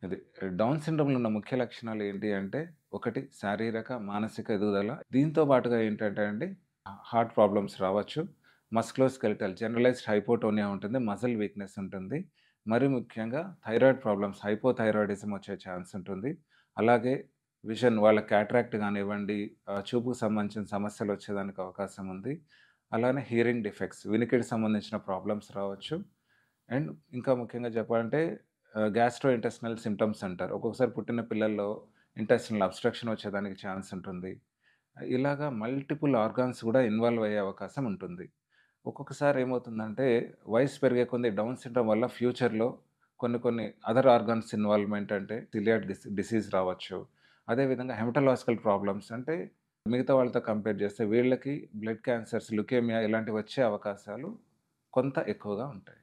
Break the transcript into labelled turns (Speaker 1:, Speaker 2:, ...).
Speaker 1: ఇది డౌన్ సిండ్రోమ్‌లో ఉన్న ముఖ్య లక్షణాలు ఏంటి అంటే, ఒకటి శారీరక, మానసిక ఎదుగుదల. దీంతో పాటుగా ఏంటంటే అండి, హార్ట్ ప్రాబ్లమ్స్ రావచ్చు. మస్కులోస్కెలిటల్ జనరలైజ్డ్ హైపోటోనియా ఉంటుంది. మజిల్ వీక్‌నెస్ ఉంటుంది. మరి ముఖ్యంగా థైరాయిడ్ ప్రాబ్లమ్స్, హైపోథైరాయిడిజం వచ్చే ఛాన్స్ ఉంటుంది. అలాగే విజన్ వాళ్ళ క్యాటరాక్ట్ గానివ్వండి, చూపుకు సంబంధించిన సమస్యలొచ్చేదానికి అవకాశం ఉంది. అలానే హియరింగ్ డిఫెక్ట్స్, వినికిడికి సంబంధించిన ప్రాబ్లమ్స్ రావచ్చు. అండ్ ఇంకా ముఖ్యంగా చెప్పాలంటే గ్యాస్ట్రో ఇంటెస్టినల్ సింప్టమ్స్ అంటారు. ఒక్కొక్కసారి పుట్టిన పిల్లల్లో ఇంటెస్టినల్ అబ్‌స్ట్రక్షన్ వచ్చేదానికి ఛాన్స్ ఉంటుంది. ఇలాగా మల్టిపుల్ ఆర్గాన్స్ గూడా ఇన్వాల్వ్ అయ్యే అవకాశం ఉంటుంది. ఒక్కొక్కసారి ఏమవుతుందంటే వయసు పెరిగే కొద్దీ డౌన్ సిండ్రోమ్ వల్ల ఫ్యూచర్‌లో కొన్ని కొన్ని అదర్ ఆర్గాన్స్ ఇన్వాల్వ్‌మెంట్ అంటే సిలియాక్ డిసీజ్ రావచ్చు. అదేవిధంగా హెమటోలాజికల్ ప్రాబ్లమ్స్ అంటే మిగతా వాళ్ళతో కంపేర్ చేస్తే వీళ్ళకి బ్లడ్ క్యాన్సర్స్, ల్యూకేమియా ఇలాంటివి వచ్చే అవకాశాలు కొంత ఎక్కువగా ఉంటాయి.